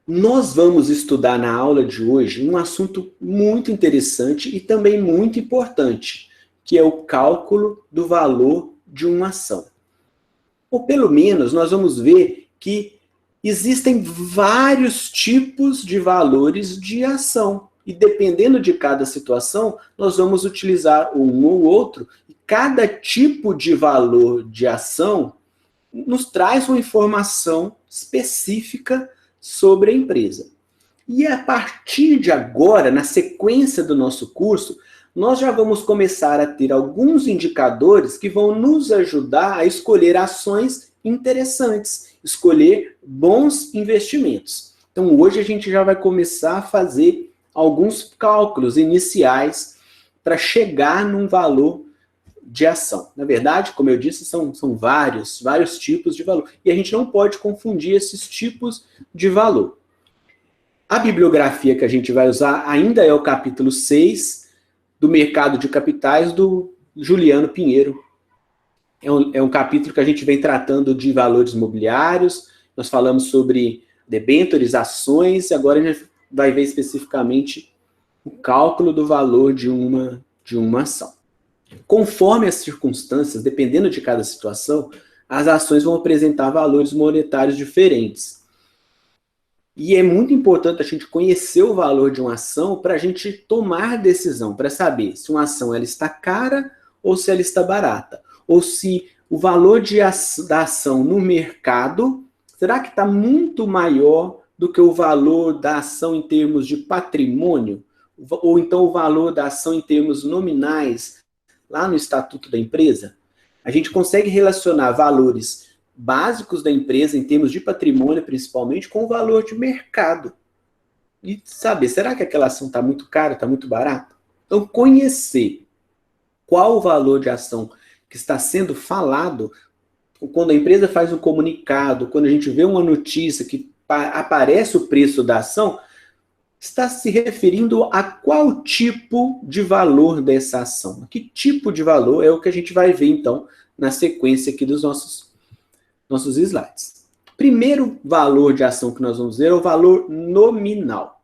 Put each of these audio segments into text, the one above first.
Nós vamos estudar na aula de hoje um assunto muito interessante e também muito importante, que é o cálculo do valor de uma ação. Ou pelo menos nós vamos ver que existem vários tipos de valores de ação. E dependendo de cada situação, nós vamos utilizar um ou outro. E cada tipo de valor de ação nos traz uma informação específica sobre a empresa. E a partir de agora, na sequência do nosso curso, nós já vamos começar a ter alguns indicadores que vão nos ajudar a escolher ações interessantes, escolher bons investimentos. Então, hoje a gente já vai começar a fazer alguns cálculos iniciais para chegar num valor de ação. Na verdade, como eu disse, são vários tipos de valor. E a gente não pode confundir esses tipos de valor. A bibliografia que a gente vai usar ainda é o capítulo 6 do Mercado de Capitais, do Juliano Pinheiro. É um capítulo que a gente vem tratando de valores imobiliários, nós falamos sobre debêntures, ações, e agora a gente vai ver especificamente o cálculo do valor de uma ação. Conforme as circunstâncias, dependendo de cada situação, as ações vão apresentar valores monetários diferentes. E é muito importante a gente conhecer o valor de uma ação para a gente tomar decisão, para saber se uma ação ela está cara ou se ela está barata. Ou se o valor da ação no mercado, será que está muito maior do que o valor da ação em termos de patrimônio? Ou então o valor da ação em termos nominais, lá no estatuto da empresa? A gente consegue relacionar valores básicos da empresa, em termos de patrimônio principalmente, com o valor de mercado. E saber, será que aquela ação está muito cara, está muito barata? Então, conhecer qual o valor de ação que está sendo falado, quando a empresa faz um comunicado, quando a gente vê uma notícia que aparece o preço da ação, está se referindo a qual tipo de valor dessa ação. Que tipo de valor é o que a gente vai ver, então, na sequência aqui dos nossos slides. Primeiro valor de ação que nós vamos ver é o valor nominal.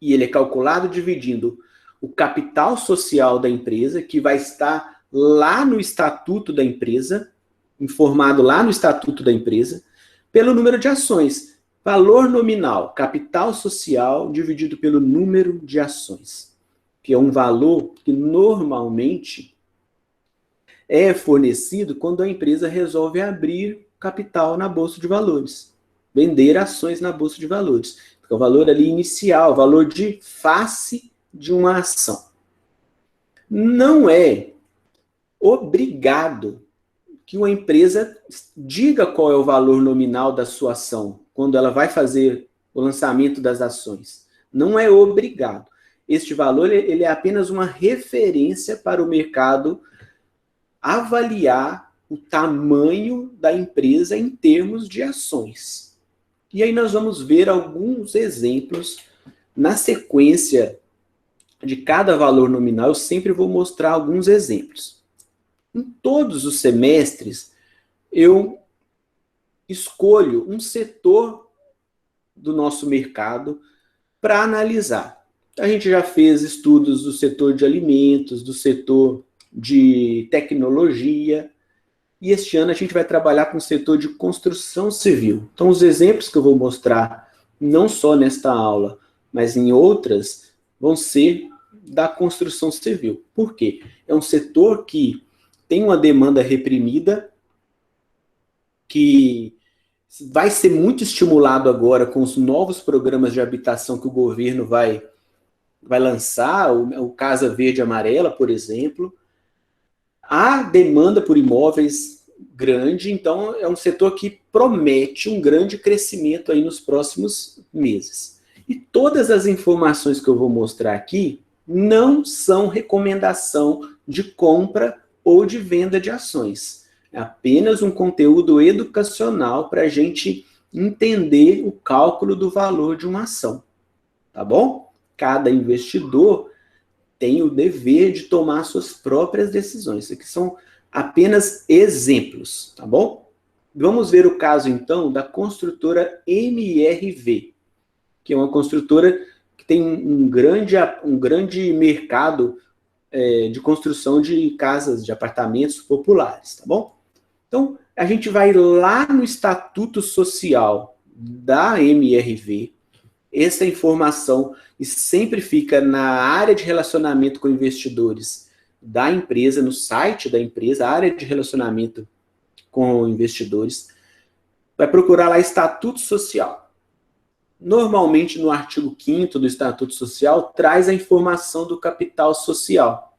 E ele é calculado dividindo o capital social da empresa, que vai estar lá no estatuto da empresa, informado lá no estatuto da empresa, pelo número de ações. Valor nominal, capital social dividido pelo número de ações, que é um valor que normalmente é fornecido quando a empresa resolve abrir capital na Bolsa de Valores, vender ações na Bolsa de Valores. Então, o valor ali inicial, o valor de face de uma ação. Não é obrigado que uma empresa diga qual é o valor nominal da sua ação quando ela vai fazer o lançamento das ações. Não é obrigado. Este valor ele é apenas uma referência para o mercado avaliar o tamanho da empresa em termos de ações. E aí nós vamos ver alguns exemplos na sequência de cada valor nominal. Eu sempre vou mostrar alguns exemplos. Em todos os semestres, eu escolho um setor do nosso mercado para analisar. A gente já fez estudos do setor de alimentos, do setor de tecnologia, e este ano a gente vai trabalhar com o setor de construção civil. Então, os exemplos que eu vou mostrar, não só nesta aula, mas em outras, vão ser da construção civil. Por quê? É um setor que tem uma demanda reprimida, que vai ser muito estimulado agora com os novos programas de habitação que o governo vai lançar, o Casa Verde e Amarela, por exemplo. Há demanda por imóveis grande, então é um setor que promete um grande crescimento aí nos próximos meses. E todas as informações que eu vou mostrar aqui não são recomendação de compra ou de venda de ações. É apenas um conteúdo educacional para a gente entender o cálculo do valor de uma ação. Tá bom? Cada investidor tem o dever de tomar suas próprias decisões. Isso aqui são apenas exemplos, tá bom? Vamos ver o caso, então, da construtora MRV. que é uma construtora que tem um grande mercado de construção de casas, de apartamentos populares, tá bom? Então, a gente vai lá no Estatuto Social da MRV, essa informação sempre fica na área de relacionamento com investidores da empresa, no site da empresa, a área de relacionamento com investidores, vai procurar lá Estatuto Social. Normalmente, no artigo 5º do Estatuto Social, traz a informação do capital social,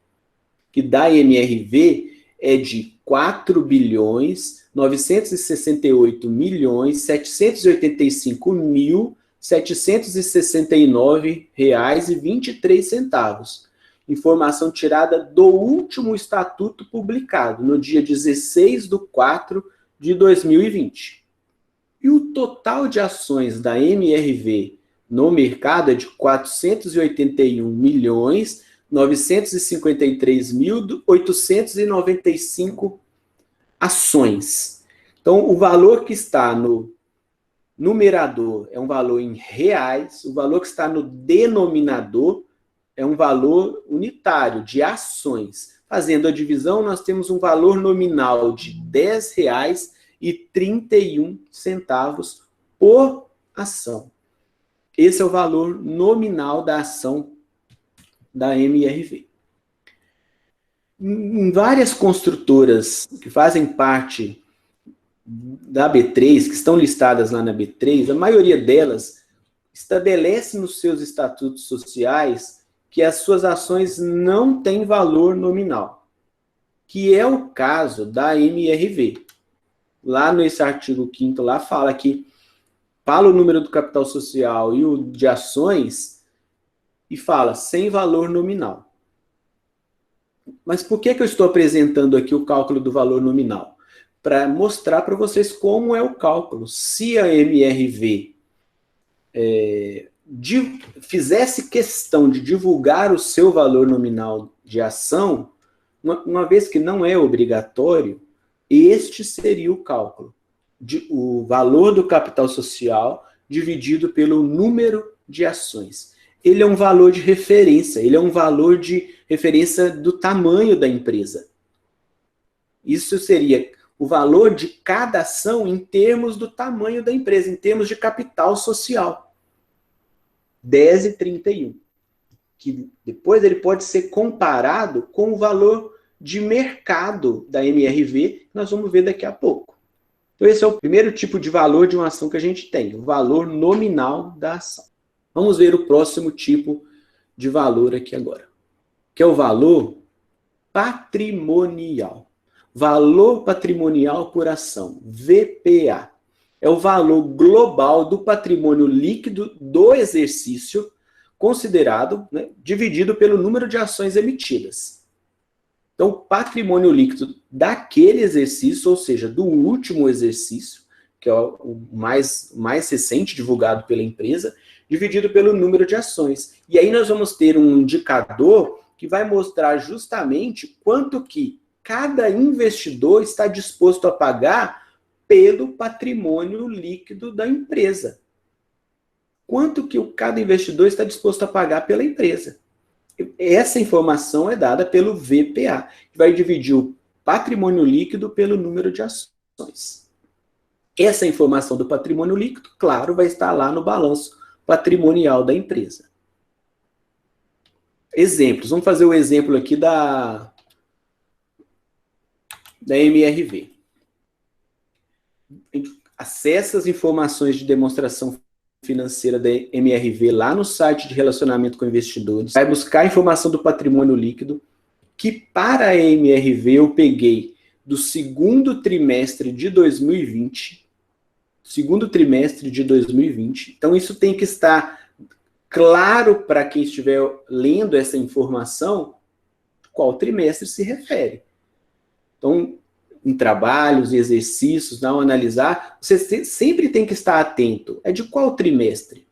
que da MRV é de 4.968.765.769,23. Informação tirada do último estatuto publicado, no dia 16/4/2020. E o total de ações da MRV no mercado é de 481.953.895 ações. Então, o valor que está no numerador é um valor em reais, o valor que está no denominador é um valor unitário de ações. Fazendo a divisão, nós temos um valor nominal de R$10,31 por ação. Esse é o valor nominal da ação da MRV. Em várias construtoras que fazem parte da B3, que estão listadas lá na B3, a maioria delas estabelece nos seus estatutos sociais que as suas ações não têm valor nominal, que é o caso da MRV. Lá nesse artigo 5º, lá fala o número do capital social e o de ações, e fala sem valor nominal. Mas por que eu estou apresentando aqui o cálculo do valor nominal? Para mostrar para vocês como é o cálculo. Se a MRV fizesse questão de divulgar o seu valor nominal de ação, uma vez que não é obrigatório, este seria o cálculo. O valor do capital social dividido pelo número de ações. Ele é um valor de referência, ele é um valor de referência do tamanho da empresa. Isso seria o valor de cada ação em termos do tamanho da empresa, em termos de capital social. 10,31. Que depois ele pode ser comparado com o valor de mercado da MRV, que nós vamos ver daqui a pouco. Então esse é o primeiro tipo de valor de uma ação que a gente tem, o valor nominal da ação. Vamos ver o próximo tipo de valor aqui agora, que é o valor patrimonial. Valor patrimonial por ação, VPA. É o valor global do patrimônio líquido do exercício considerado, dividido pelo número de ações emitidas. Então, o patrimônio líquido daquele exercício, ou seja, do último exercício, que é o mais recente divulgado pela empresa, dividido pelo número de ações. E aí nós vamos ter um indicador que vai mostrar justamente quanto que cada investidor está disposto a pagar pelo patrimônio líquido da empresa. Quanto que cada investidor está disposto a pagar pela empresa. Essa informação é dada pelo VPA, que vai dividir o patrimônio líquido pelo número de ações. Essa informação do patrimônio líquido, claro, vai estar lá no balanço patrimonial da empresa. Exemplos. Vamos fazer o exemplo aqui da MRV. A gente acessa as informações de demonstração financeira da MRV lá no site de relacionamento com investidores, vai buscar a informação do patrimônio líquido, que para a MRV eu peguei do segundo trimestre de 2020, então isso tem que estar claro para quem estiver lendo essa informação, qual trimestre se refere. Então, em trabalhos e exercícios, ao analisar, você sempre tem que estar atento. É de qual trimestre?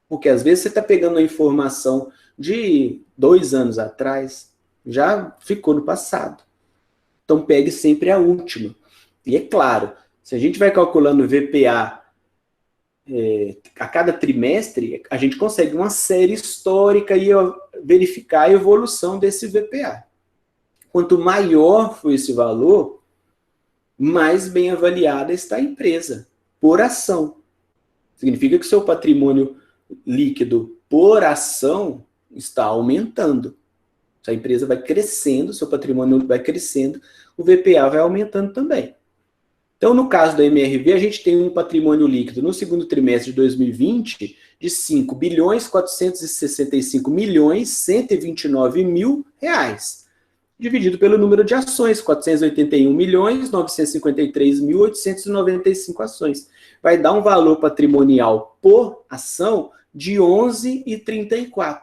Porque às vezes você está pegando a informação de 2 anos atrás, já ficou no passado. Então pegue sempre a última. E é claro, se a gente vai calculando o VPA a cada trimestre, a gente consegue uma série histórica e verificar a evolução desse VPA. Quanto maior for esse valor, mais bem avaliada está a empresa, por ação. Significa que o seu patrimônio líquido por ação está aumentando. Se a empresa vai crescendo, seu patrimônio vai crescendo, o VPA vai aumentando também. Então, no caso da MRV, a gente tem um patrimônio líquido no segundo trimestre de 2020 de 5.465.129.000 reais, dividido pelo número de ações, 481.953.895 ações. Vai dar um valor patrimonial por ação de 11,34.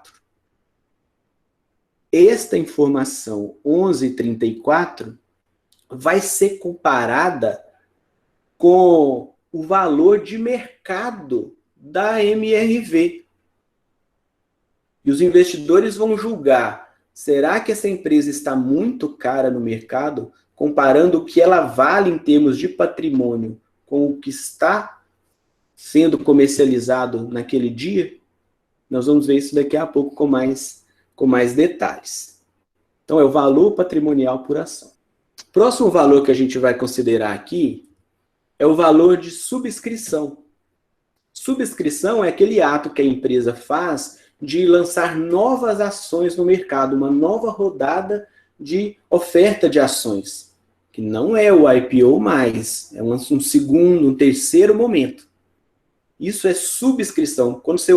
Esta informação, 11,34, vai ser comparada com o valor de mercado da MRV. E os investidores vão julgar, será que essa empresa está muito cara no mercado, comparando o que ela vale em termos de patrimônio com o que está sendo comercializado naquele dia? Nós vamos ver isso daqui a pouco com mais detalhes. Então, é o valor patrimonial por ação. Próximo valor que a gente vai considerar aqui é o valor de subscrição. Subscrição é aquele ato que a empresa faz de lançar novas ações no mercado, uma nova rodada de oferta de ações, que não é o IPO mais, é um segundo, um terceiro momento. Isso é subscrição. Quando você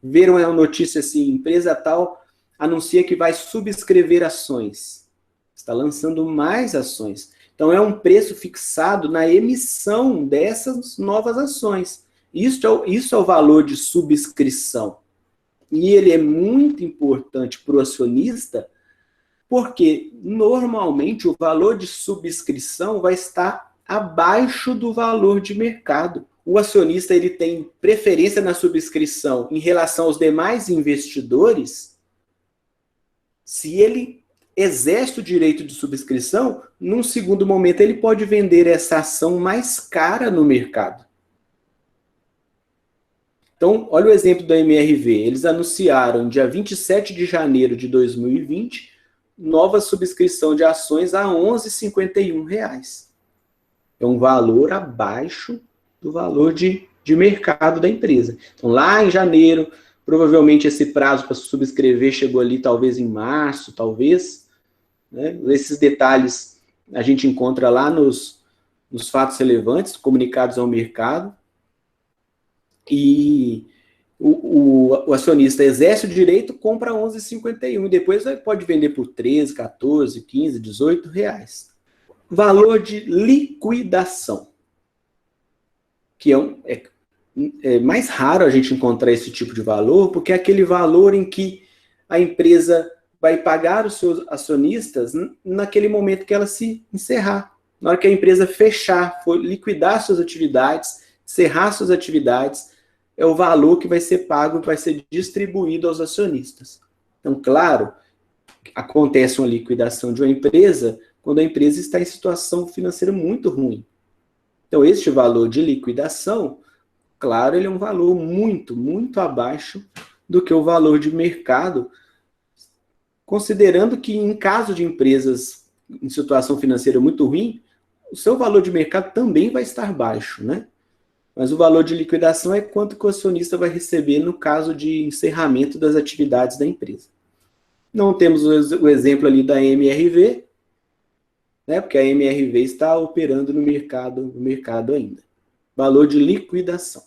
ver uma notícia assim, empresa tal anuncia que vai subscrever ações, está lançando mais ações. Então, é um preço fixado na emissão dessas novas ações. Isso é o valor de subscrição. E ele é muito importante para o acionista, porque, normalmente, o valor de subscrição vai estar abaixo do valor de mercado. O acionista ele tem preferência na subscrição em relação aos demais investidores. Se ele exerce o direito de subscrição, num segundo momento ele pode vender essa ação mais cara no mercado. Então, olha o exemplo da MRV. Eles anunciaram, dia 27 de janeiro de 2020, nova subscrição de ações a R$ 11,51. É um valor abaixo do valor de mercado da empresa. Então, lá em janeiro, provavelmente esse prazo para subscrever chegou ali talvez em março, talvez. Né? Esses detalhes a gente encontra lá nos fatos relevantes, comunicados ao mercado. E o acionista exerce o direito, compra 11,51 e depois pode vender por 13, 14, 15, 18 reais. Valor de liquidação, que é mais raro a gente encontrar esse tipo de valor, porque é aquele valor em que a empresa vai pagar os seus acionistas naquele momento que ela se encerrar. Na hora que a empresa fechar, for liquidar suas atividades, encerrar suas atividades, é o valor que vai ser pago e vai ser distribuído aos acionistas. Então, claro, acontece uma liquidação de uma empresa quando a empresa está em situação financeira muito ruim. Então, este valor de liquidação, claro, ele é um valor muito, muito abaixo do que o valor de mercado, considerando que em caso de empresas em situação financeira muito ruim, o seu valor de mercado também vai estar baixo, né? Mas o valor de liquidação é quanto que o acionista vai receber no caso de encerramento das atividades da empresa. Não temos o exemplo ali da MRV, né? Porque a MRV está operando no mercado ainda. Valor de liquidação.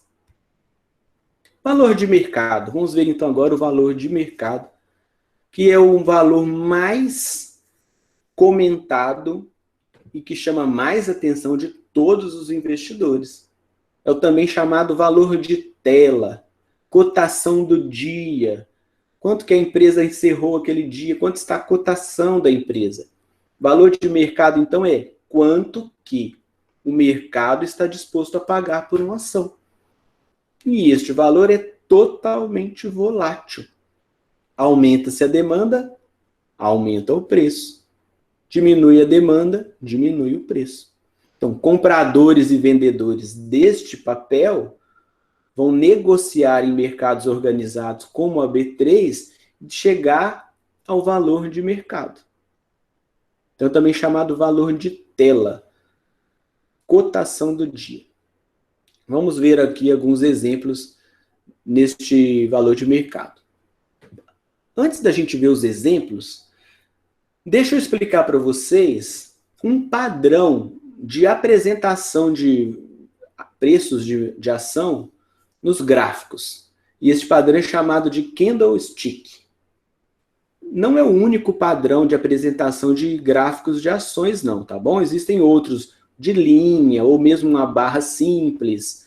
Valor de mercado. Vamos ver então agora o valor de mercado, que é o valor mais comentado e que chama mais atenção de todos os investidores. É o também chamado valor de tela, cotação do dia, quanto que a empresa encerrou aquele dia, quanto está a cotação da empresa. Valor de mercado, então, é quanto que o mercado está disposto a pagar por uma ação. E este valor é totalmente volátil. Aumenta-se a demanda, aumenta o preço. Diminui a demanda, diminui o preço. Então, compradores e vendedores deste papel vão negociar em mercados organizados como a B3, chegar ao valor de mercado. Então, também chamado valor de tela, cotação do dia. Vamos ver aqui alguns exemplos neste valor de mercado. Antes da gente ver os exemplos, deixa eu explicar para vocês um padrão de apresentação de preços de ação nos gráficos. E esse padrão é chamado de candlestick. Não é o único padrão de apresentação de gráficos de ações, não, tá bom? Existem outros de linha, ou mesmo uma barra simples.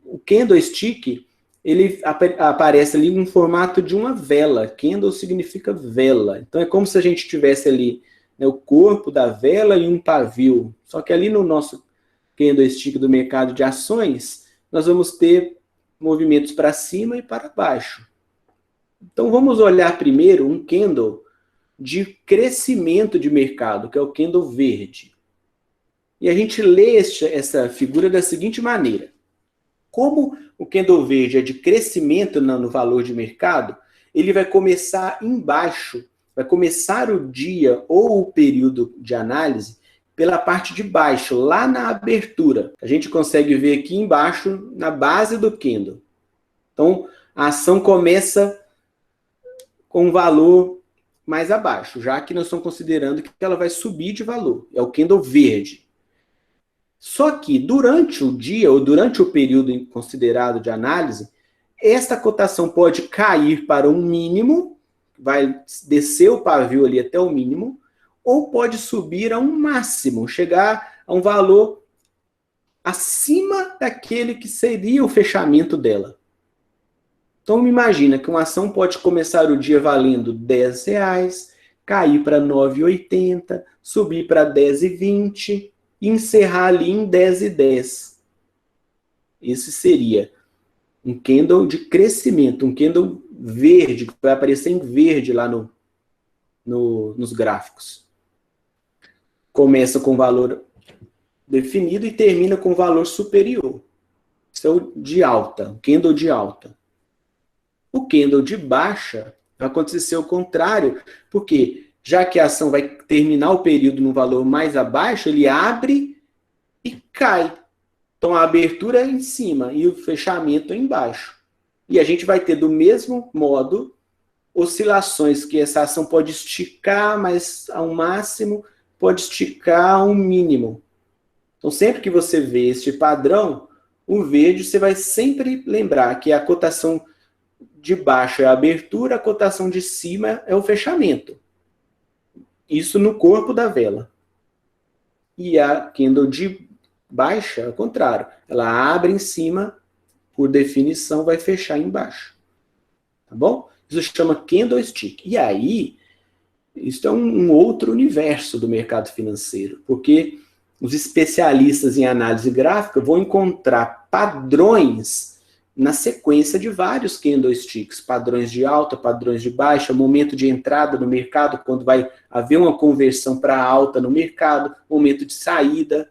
O candlestick, ele aparece ali em formato de uma vela. Candle significa vela. Então é como se a gente tivesse ali, né, o corpo da vela e um pavio. Só que ali no nosso candlestick do mercado de ações, nós vamos ter movimentos para cima e para baixo. Então vamos olhar primeiro um candle de crescimento de mercado, que é o candle verde. E a gente lê essa figura da seguinte maneira. Como o candle verde é de crescimento no valor de mercado, ele vai começar embaixo, vai começar o dia ou o período de análise pela parte de baixo, lá na abertura. A gente consegue ver aqui embaixo, na base do candle. Então, a ação começa com um valor mais abaixo, já que nós estamos considerando que ela vai subir de valor. É o candle verde. Só que durante o dia, ou durante o período considerado de análise, esta cotação pode cair para um mínimo, vai descer o pavio ali até o mínimo, ou pode subir a um máximo, chegar a um valor acima daquele que seria o fechamento dela. Então, me imagina que uma ação pode começar o dia valendo R$10, cair para 9,80, subir para 10,20 e encerrar ali em 10,10. Esse seria um candle de crescimento, um candle verde, que vai aparecer em verde lá nos gráficos. Começa com valor definido e termina com valor superior. Isso é o de alta, o candle de alta. O candle de baixa vai acontecer o contrário, porque já que a ação vai terminar o período no valor mais abaixo, ele abre e cai. Então a abertura é em cima e o fechamento é embaixo. E a gente vai ter do mesmo modo oscilações que essa ação pode esticar mais ao máximo, pode esticar ao mínimo. Então sempre que você vê este padrão, o verde você vai sempre lembrar que a cotação de baixo é a abertura, a cotação de cima é o fechamento. Isso no corpo da vela. E a candle de baixa, ao contrário. Ela abre em cima, por definição, vai fechar embaixo. Tá bom? Isso chama candlestick. E aí, isso é um outro universo do mercado financeiro, porque os especialistas em análise gráfica vão encontrar padrões na sequência de vários candlesticks, padrões de alta, padrões de baixa, momento de entrada no mercado, quando vai haver uma conversão para alta no mercado, momento de saída.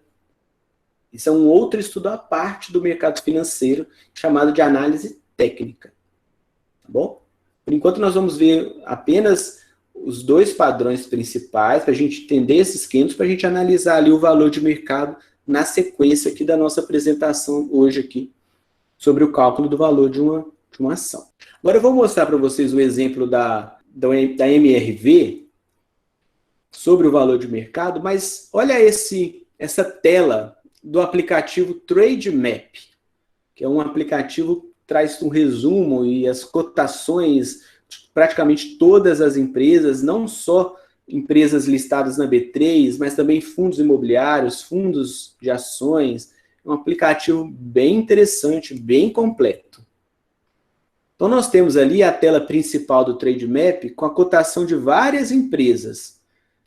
Isso é um outro estudo à parte do mercado financeiro, chamado de análise técnica. Tá bom? Por enquanto, nós vamos ver apenas os dois padrões principais, para a gente entender esses candles, para a gente analisar ali o valor de mercado na sequência aqui da nossa apresentação hoje aqui, sobre o cálculo do valor de uma ação. Agora eu vou mostrar para vocês o exemplo da MRV sobre o valor de mercado, mas olha essa tela do aplicativo Trademap, que é um aplicativo que traz um resumo e as cotações de praticamente todas as empresas, não só empresas listadas na B3, mas também fundos imobiliários, fundos de ações. É um aplicativo bem interessante, bem completo. Então, nós temos ali a tela principal do Trademap com a cotação de várias empresas.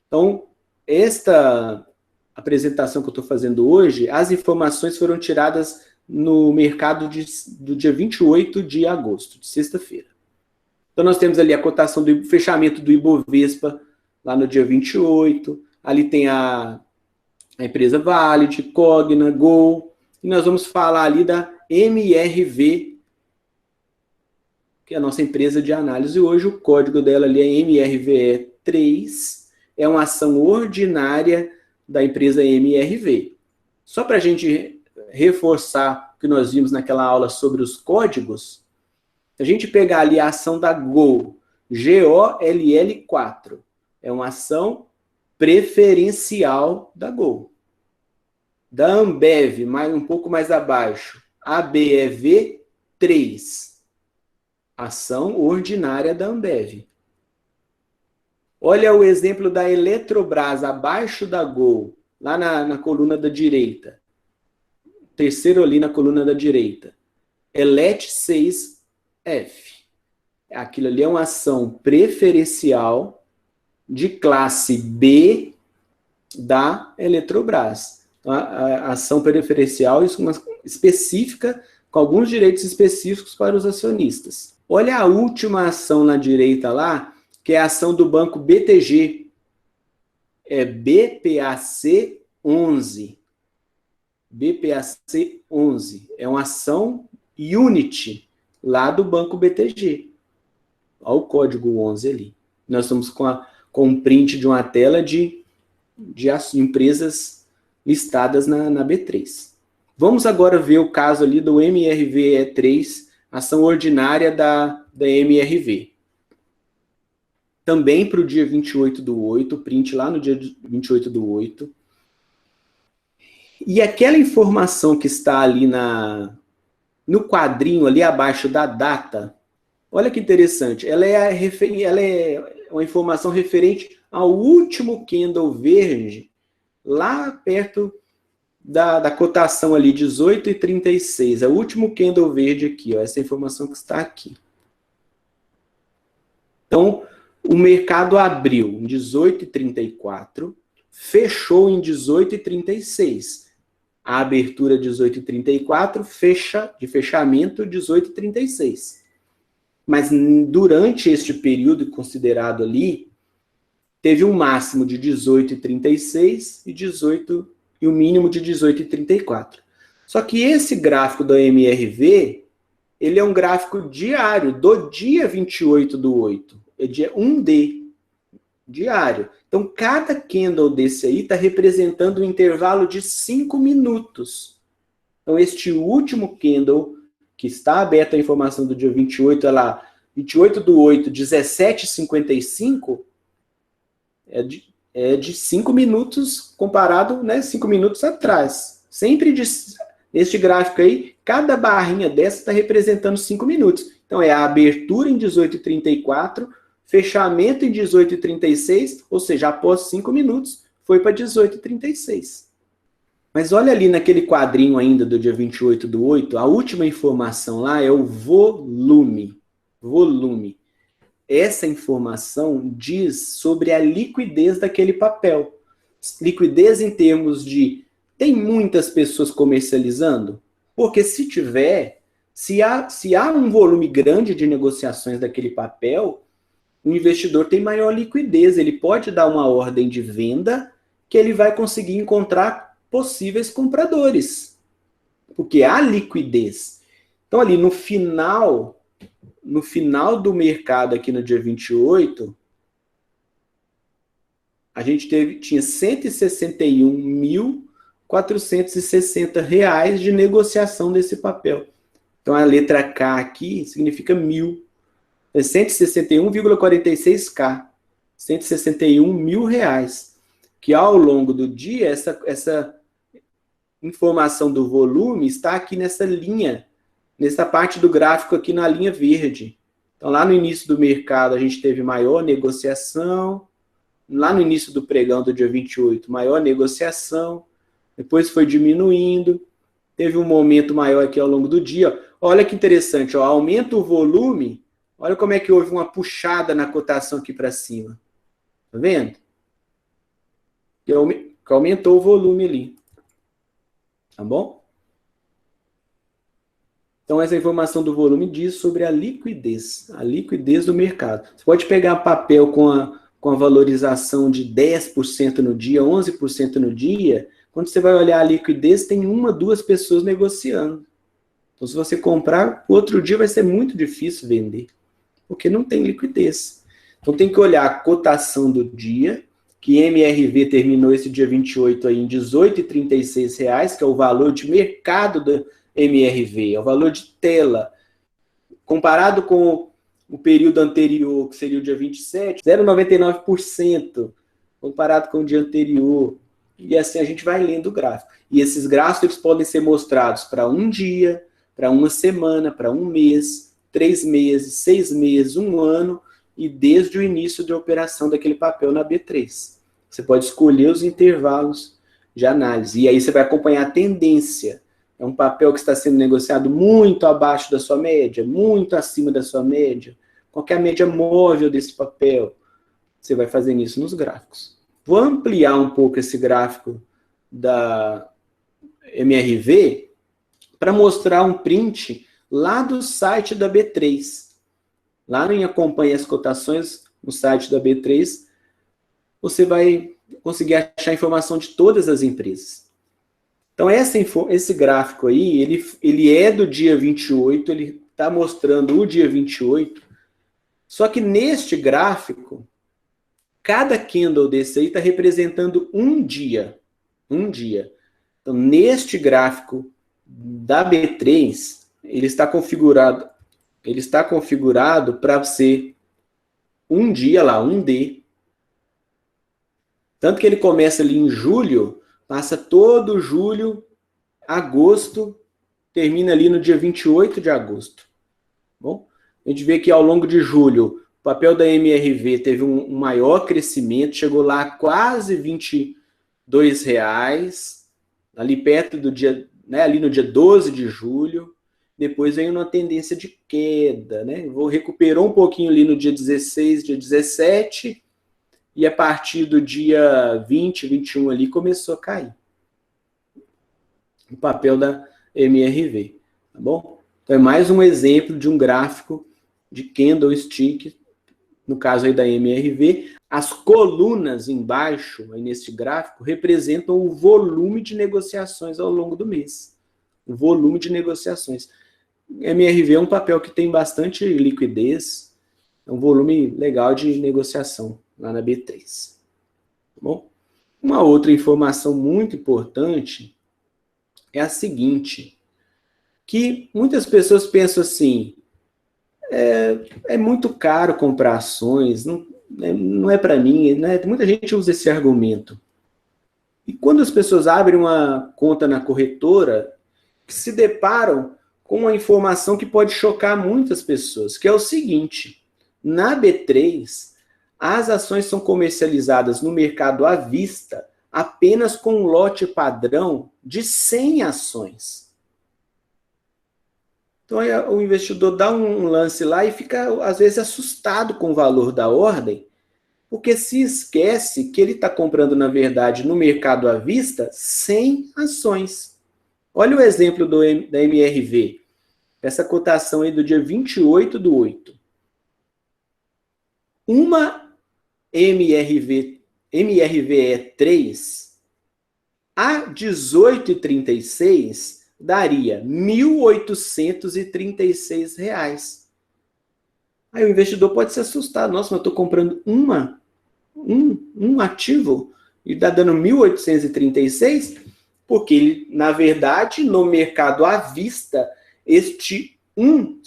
Então, esta apresentação que eu estou fazendo hoje, as informações foram tiradas no mercado do dia 28 de agosto, de sexta-feira. Então, nós temos ali a cotação do fechamento do Ibovespa, lá no dia 28. Ali tem a empresa Valid, Cogna, Gol. E nós vamos falar ali da MRV, que é a nossa empresa de análise hoje. O código dela ali é MRVE3, é uma ação ordinária da empresa MRV. Só para a gente reforçar o que nós vimos naquela aula sobre os códigos, se a gente pegar ali a ação da Gol, GOLL4, é uma ação preferencial da Gol. Da Ambev, um pouco mais abaixo, ABEV3, ação ordinária da Ambev. Olha o exemplo da Eletrobras, abaixo da Gol, lá na coluna da direita. Terceiro ali na coluna da direita. ELET6F. Aquilo ali é uma ação preferencial de classe B da Eletrobras. Então, a ação preferencial específica, com alguns direitos específicos para os acionistas. Olha a última ação na direita lá, que é a ação do banco BTG. É BPAC11. BPAC11. É uma ação Unity lá do banco BTG. Olha o código 11 ali. Nós estamos com um print de uma tela de empresas listadas na B3. Vamos agora ver o caso ali do MRVE3, ação ordinária da MRV. Também para o dia 28/8, print lá no dia 28/8. E aquela informação que está ali no quadrinho, ali abaixo da data, olha que interessante, ela é uma informação referente ao último candle verde, lá perto da cotação ali, 18,36. É o último candle verde aqui, ó, essa informação que está aqui. Então, o mercado abriu em 18,34, fechou em 18,36. A abertura 18,34, de fechamento 18,36. Mas durante este período considerado ali, teve um máximo de 18,36 e o mínimo de 18,34. Só que esse gráfico da MRV, ele é um gráfico diário, do dia 28/8. É dia 1D, diário. Então, cada candle desse aí está representando um intervalo de 5 minutos. Então, este último candle, que está aberta a informação do dia 28, é lá, 28/8, 17,55, é de 5 minutos comparado, 5 minutos atrás. Sempre neste gráfico aí, cada barrinha dessa está representando 5 minutos. Então, é a abertura em 18,34, fechamento em 18,36, ou seja, após 5 minutos, foi para 18,36. Mas olha ali naquele quadrinho ainda do dia 28/8, a última informação lá é o volume. Volume. Essa informação diz sobre a liquidez daquele papel. Liquidez em termos de, tem muitas pessoas comercializando? Porque se tiver, se há um volume grande de negociações daquele papel, o investidor tem maior liquidez, ele pode dar uma ordem de venda que ele vai conseguir encontrar possíveis compradores, porque há liquidez. Então ali no final do mercado aqui no dia 28, a gente tinha R$ 161.460 de negociação desse papel. Então a letra K aqui significa 1.000. É 161,46K, 161 mil reais, que ao longo do dia, essa informação do volume está aqui nessa linha, nessa parte do gráfico aqui na linha verde. Então, lá no início do mercado, a gente teve maior negociação, lá no início do pregão do dia 28, maior negociação, depois foi diminuindo, teve um momento maior aqui ao longo do dia. Olha que interessante, ó, aumenta o volume. Olha como é que houve uma puxada na cotação aqui para cima. Tá vendo? Que aumentou o volume ali. Tá bom? Então, essa informação do volume diz sobre a liquidez do mercado. Você pode pegar papel com a valorização de 10% no dia, 11% no dia, quando você vai olhar a liquidez, tem 1, 2 pessoas negociando. Então, se você comprar, outro dia vai ser muito difícil vender, porque não tem liquidez. Então, tem que olhar a cotação do dia, que MRV terminou esse dia 28 aí em R$ 18,36, que é o valor de mercado do MRV, é o valor de tela. Comparado com o período anterior, que seria o dia 27, 0,99%, comparado com o dia anterior. E assim a gente vai lendo o gráfico. E esses gráficos eles podem ser mostrados para um dia, para uma semana, para um mês, 3 meses, 6 meses, um ano, e desde o início de operação daquele papel na B3. Você pode escolher os intervalos de análise. E aí você vai acompanhar a tendência. É um papel que está sendo negociado muito abaixo da sua média, muito acima da sua média. Qual é a média móvel desse papel? Você vai fazendo isso nos gráficos. Vou ampliar um pouco esse gráfico da MRV para mostrar um print lá do site da B3. Lá em Acompanhe as Cotações, no site da B3, você vai conseguir achar informação de todas as empresas. Então, esse gráfico aí, ele é do dia 28, ele está mostrando o dia 28, só que neste gráfico, cada candle desse aí está representando um dia. Um dia. Então, neste gráfico da B3, ele está configurado para ser um dia lá, um D. Tanto que ele começa ali em julho, passa todo julho, agosto, termina ali no dia 28 de agosto. Bom, a gente vê que ao longo de julho, o papel da MRV teve um maior crescimento, chegou lá a quase R$22, ali perto do dia, né, ali no dia 12 de julho. Depois veio uma tendência de queda, né? Recuperou um pouquinho ali no dia 16, dia 17, e a partir do dia 20, 21 ali começou a cair o papel da MRV, tá bom? Então é mais um exemplo de um gráfico de candlestick, no caso aí da MRV. As colunas embaixo, aí nesse gráfico, representam o volume de negociações ao longo do mês. O volume de negociações. MRV é um papel que tem bastante liquidez, é um volume legal de negociação lá na B3. Tá bom? Uma outra informação muito importante é a seguinte, que muitas pessoas pensam assim, é muito caro comprar ações, não é para mim, né? Muita gente usa esse argumento. E quando as pessoas abrem uma conta na corretora, se deparam com uma informação que pode chocar muitas pessoas, que é o seguinte, na B3, as ações são comercializadas no mercado à vista apenas com um lote padrão de 100 ações. Então o investidor dá um lance lá e fica, às vezes, assustado com o valor da ordem, porque se esquece que ele está comprando, na verdade, no mercado à vista, 100 ações. Olha o exemplo da MRV, essa cotação aí do dia 28/8. Uma MRVE3 a 18,36 daria R$ 1.836. Aí o investidor pode se assustar. Nossa, mas eu estou comprando um ativo e está dando 1.836? Porque ele, na verdade, no mercado à vista, este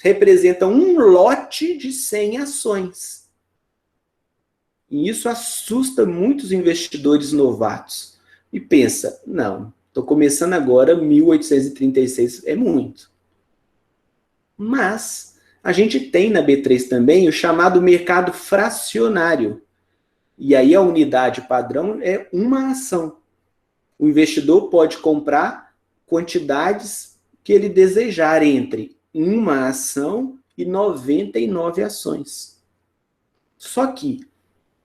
representa um lote de 100 ações. E isso assusta muitos investidores novatos. E pensa, não, estou começando agora, 1.836 é muito. Mas a gente tem na B3 também o chamado mercado fracionário. E aí a unidade padrão é uma ação. O investidor pode comprar quantidades que ele desejar entre uma ação e 99 ações. Só que,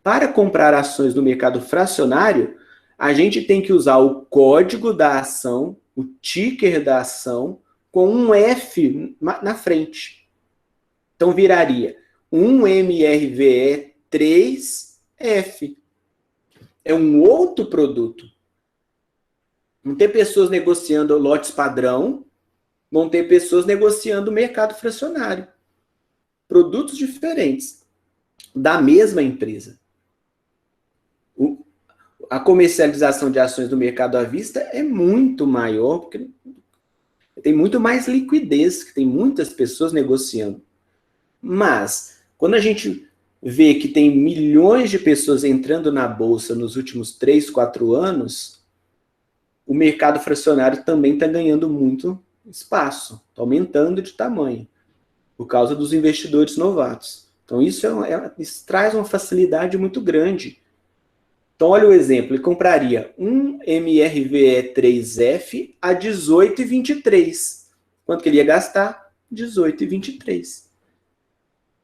para comprar ações no mercado fracionário, a gente tem que usar o código da ação, o ticker da ação, com um F na frente. Então viraria um MRVE3F. É um outro produto. Não tem pessoas negociando lotes padrão vão ter pessoas negociando o mercado fracionário. Produtos diferentes, da mesma empresa. A comercialização de ações do mercado à vista é muito maior, porque tem muito mais liquidez, que tem muitas pessoas negociando. Mas, quando a gente vê que tem milhões de pessoas entrando na Bolsa nos últimos 3, 4 anos, o mercado fracionário também está ganhando muito espaço, está aumentando de tamanho, por causa dos investidores novatos. Então, isso traz uma facilidade muito grande. Então, olha o exemplo, ele compraria um MRVE3F a 18,23. Quanto que ele ia gastar? 18,23.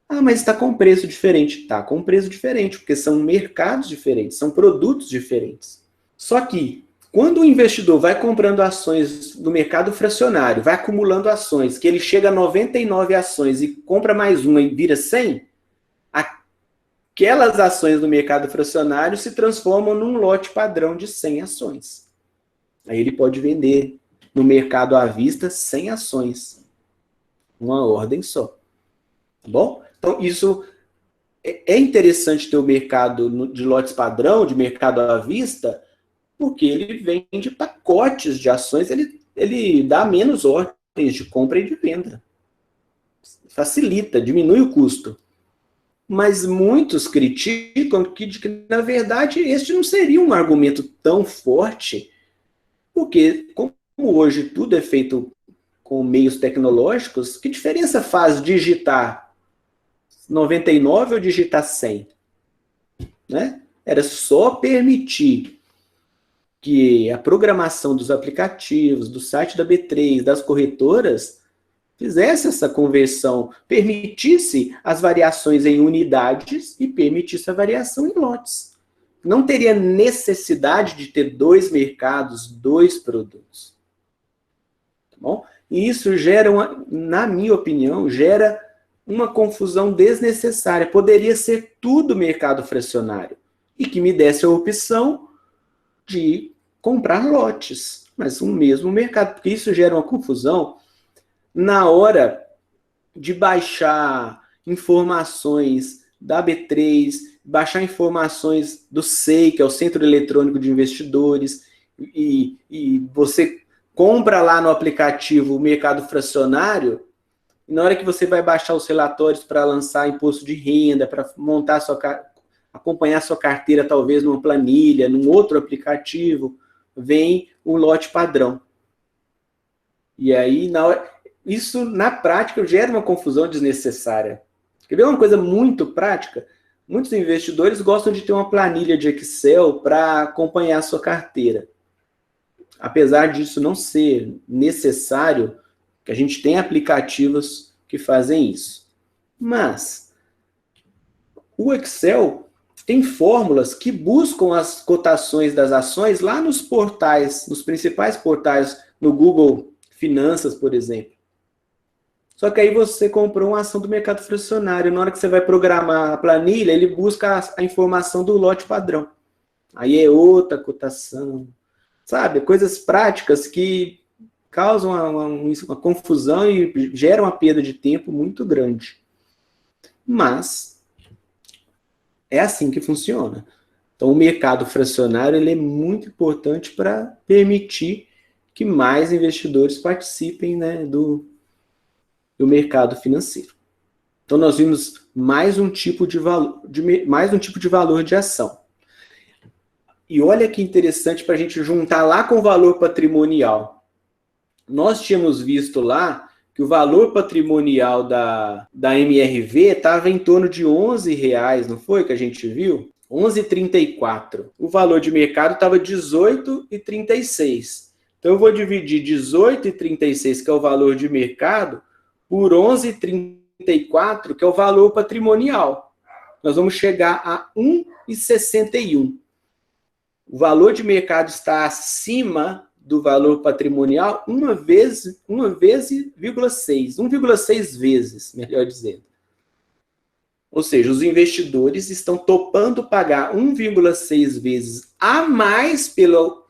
Ah, mas está com preço diferente. Está com preço diferente, porque são mercados diferentes, são produtos diferentes. Só que, quando o investidor vai comprando ações do mercado fracionário, vai acumulando ações, que ele chega a 99 ações e compra mais uma e vira 100, aquelas ações do mercado fracionário se transformam num lote padrão de 100 ações. Aí ele pode vender no mercado à vista 100 ações. Uma ordem só. Tá bom? Então, isso é interessante ter o mercado de lotes padrão, de mercado à vista, porque ele vende pacotes de ações, ele dá menos ordens de compra e de venda. Facilita, diminui o custo. Mas muitos criticam que, na verdade, este não seria um argumento tão forte, porque, como hoje tudo é feito com meios tecnológicos, que diferença faz digitar 99 ou digitar 100? Né? Era só permitir que a programação dos aplicativos, do site da B3, das corretoras, fizesse essa conversão, permitisse as variações em unidades e permitisse a variação em lotes. Não teria necessidade de ter 2 mercados, 2 produtos. Tá bom? E isso gera, na minha opinião, gera uma confusão desnecessária. Poderia ser tudo mercado fracionário e que me desse a opção de comprar lotes, mas um mesmo mercado, porque isso gera uma confusão na hora de baixar informações da B3, baixar informações do SEI, que é o Centro Eletrônico de Investidores, e você compra lá no aplicativo o mercado fracionário, e na hora que você vai baixar os relatórios para lançar imposto de renda, para montar acompanhar sua carteira, talvez numa planilha, num outro aplicativo, vem o lote padrão. E aí, isso, na prática, gera uma confusão desnecessária. Quer ver uma coisa muito prática? Muitos investidores gostam de ter uma planilha de Excel para acompanhar a sua carteira. Apesar disso não ser necessário, que a gente tem aplicativos que fazem isso. Mas o Excel tem fórmulas que buscam as cotações das ações lá nos portais, nos principais portais, no Google Finanças, por exemplo. Só que aí você comprou uma ação do mercado fracionário. Na hora que você vai programar a planilha, ele busca a informação do lote padrão. Aí é outra cotação. Sabe? Coisas práticas que causam uma confusão e geram uma perda de tempo muito grande. Mas é assim que funciona. Então, o mercado fracionário ele é muito importante para permitir que mais investidores participem, né, do mercado financeiro. Então, nós vimos mais um tipo de valor de ação. E olha que interessante para a gente juntar lá com o valor patrimonial. Nós tínhamos visto lá que o valor patrimonial da MRV estava em torno de R$11, não foi que a gente viu? 11,34. O valor de mercado estava 18,36. Então, eu vou dividir 18,36, que é o valor de mercado, por 11,34, que é o valor patrimonial. Nós vamos chegar a 1,61. O valor de mercado está acima do valor patrimonial 1,6 vezes, melhor dizendo. Ou seja, os investidores estão topando pagar 1,6 vezes a mais pelo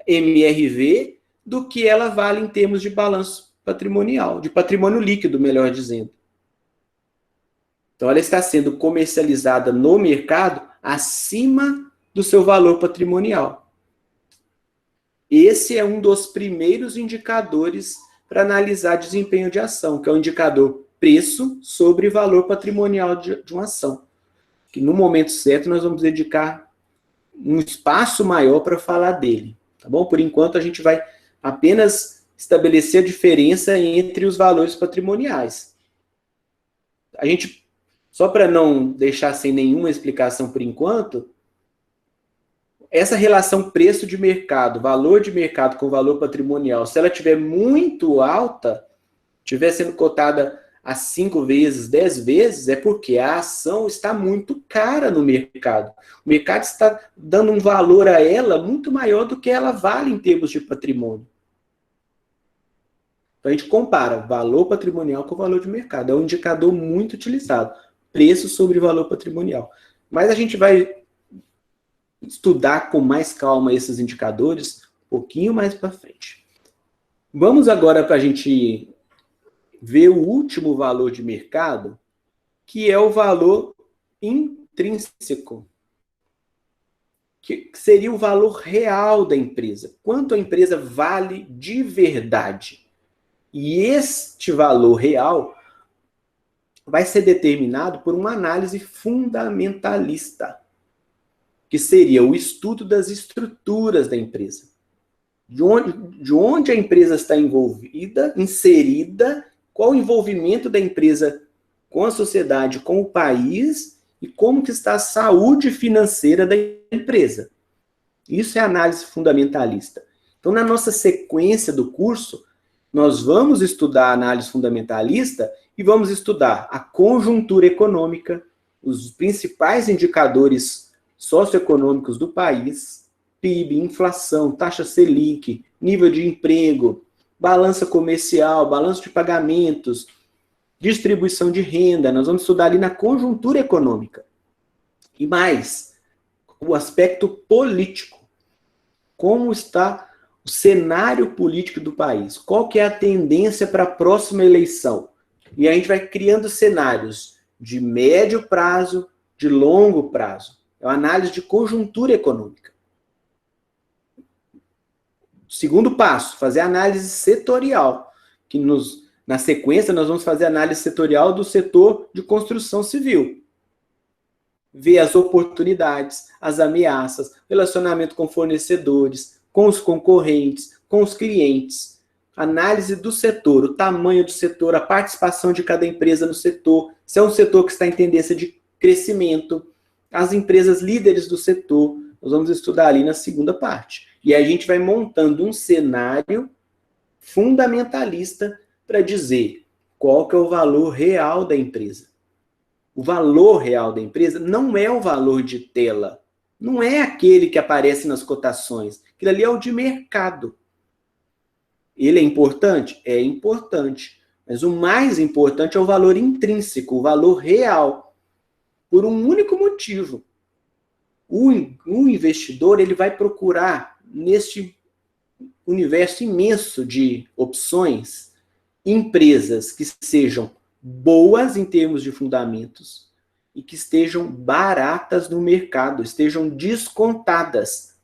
MRV do que ela vale em termos de balanço patrimonial, de patrimônio líquido, melhor dizendo. Então, ela está sendo comercializada no mercado acima do seu valor patrimonial. Esse é um dos primeiros indicadores para analisar desempenho de ação, que é o indicador preço sobre valor patrimonial de uma ação. Que no momento certo nós vamos dedicar um espaço maior para falar dele. Tá bom? Por enquanto, a gente vai apenas estabelecer a diferença entre os valores patrimoniais. A gente, só para não deixar sem nenhuma explicação por enquanto, essa relação preço de mercado, valor de mercado com valor patrimonial, se ela estiver muito alta, estiver sendo cotada a 5 vezes, 10 vezes, é porque a ação está muito cara no mercado. O mercado está dando um valor a ela muito maior do que ela vale em termos de patrimônio. Então a gente compara valor patrimonial com valor de mercado. É um indicador muito utilizado. Preço sobre valor patrimonial. Mas a gente vai estudar com mais calma esses indicadores um pouquinho mais para frente. Vamos agora para a gente ver o último valor de mercado, que é o valor intrínseco, que seria o valor real da empresa. Quanto a empresa vale de verdade. E este valor real vai ser determinado por uma análise fundamentalista, que seria o estudo das estruturas da empresa. De onde a empresa está envolvida, inserida, qual o envolvimento da empresa com a sociedade, com o país, e como que está a saúde financeira da empresa. Isso é análise fundamentalista. Então, na nossa sequência do curso, nós vamos estudar a análise fundamentalista e vamos estudar a conjuntura econômica, os principais indicadores socioeconômicos do país, PIB, inflação, taxa Selic, nível de emprego, balança comercial, balanço de pagamentos, distribuição de renda. Nós vamos estudar ali na conjuntura econômica. E mais, o aspecto político. Como está o cenário político do país? Qual que é a tendência para a próxima eleição? E a gente vai criando cenários de médio prazo, de longo prazo. É uma análise de conjuntura econômica. Segundo passo, fazer análise setorial, que na sequência nós vamos fazer análise setorial do setor de construção civil. Ver as oportunidades, as ameaças, relacionamento com fornecedores, com os concorrentes, com os clientes. Análise do setor, o tamanho do setor, a participação de cada empresa no setor, se é um setor que está em tendência de crescimento, as empresas líderes do setor. Nós vamos estudar ali na segunda parte. E aí a gente vai montando um cenário fundamentalista para dizer qual que é o valor real da empresa. O valor real da empresa não é o valor de tela. Não é aquele que aparece nas cotações. Aquilo ali é o de mercado. Ele é importante? É importante. Mas o mais importante é o valor intrínseco, o valor real. Por um único motivo. O investidor ele vai procurar, neste universo imenso de opções, empresas que sejam boas em termos de fundamentos e que estejam baratas no mercado, estejam descontadas.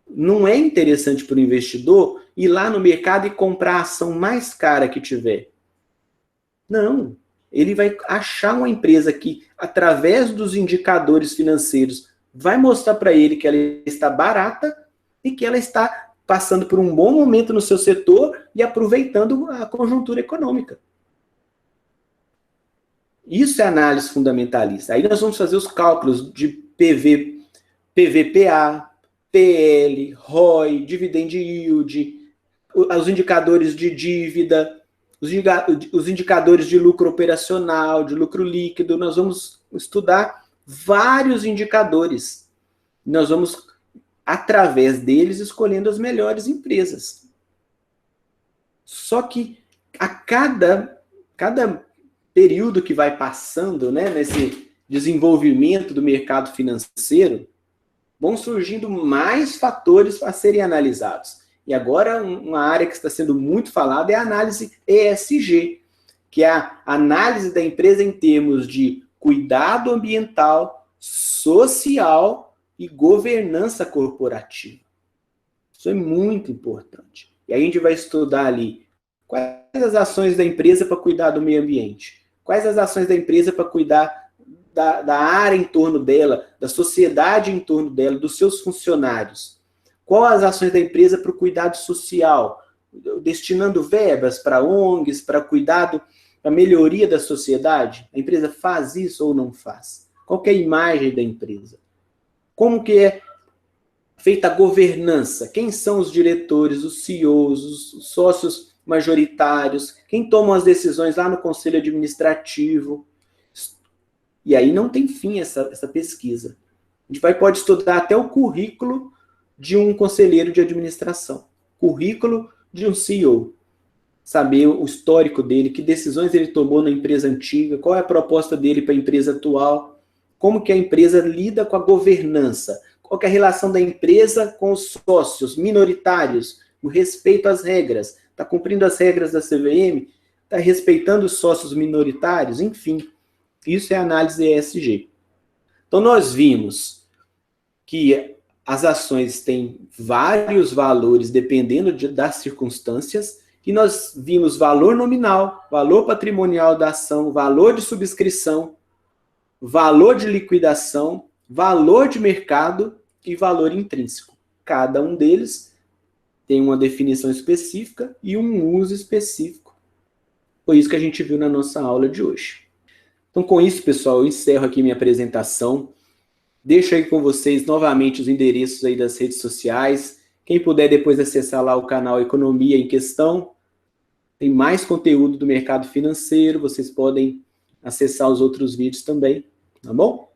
Não é interessante para o investidor ir lá no mercado e comprar a ação mais cara que tiver. Não. Ele vai achar uma empresa que, através dos indicadores financeiros, vai mostrar para ele que ela está barata e que ela está passando por um bom momento no seu setor e aproveitando a conjuntura econômica. Isso é análise fundamentalista. Aí nós vamos fazer os cálculos de PVPA, PL, ROI, dividend yield, os indicadores de dívida, os indicadores de lucro operacional, de lucro líquido. Nós vamos estudar vários indicadores. Nós vamos, através deles, escolhendo as melhores empresas. Só que a cada período que vai passando, né, nesse desenvolvimento do mercado financeiro, vão surgindo mais fatores a serem analisados. E agora, uma área que está sendo muito falada é a análise ESG, que é a análise da empresa em termos de cuidado ambiental, social e governança corporativa. Isso é muito importante. E aí a gente vai estudar ali quais as ações da empresa para cuidar do meio ambiente, quais as ações da empresa para cuidar da área em torno dela, da sociedade em torno dela, dos seus funcionários. Quais as ações da empresa para o cuidado social, destinando verbas para ONGs, para cuidado, para melhoria da sociedade? A empresa faz isso ou não faz? Qual que é a imagem da empresa? Como que é feita a governança? Quem são os diretores, os CEOs, os sócios majoritários? Quem toma as decisões lá no conselho administrativo? E aí não tem fim essa pesquisa. A gente pode estudar até o currículo de um conselheiro de administração, currículo de um CEO, saber o histórico dele, que decisões ele tomou na empresa antiga, qual é a proposta dele para a empresa atual, como que a empresa lida com a governança, qual que é a relação da empresa com os sócios minoritários, no respeito às regras, está cumprindo as regras da CVM, está respeitando os sócios minoritários, enfim. Isso é análise ESG. Então, nós vimos que as ações têm vários valores dependendo das circunstâncias, e nós vimos valor nominal, valor patrimonial da ação, valor de subscrição, valor de liquidação, valor de mercado e valor intrínseco. Cada um deles tem uma definição específica e um uso específico. Foi isso que a gente viu na nossa aula de hoje. Então, com isso, pessoal, eu encerro aqui minha apresentação. Deixo aí com vocês novamente os endereços aí das redes sociais. Quem puder depois acessar lá o canal Economia em Questão, tem mais conteúdo do mercado financeiro, vocês podem acessar os outros vídeos também, tá bom?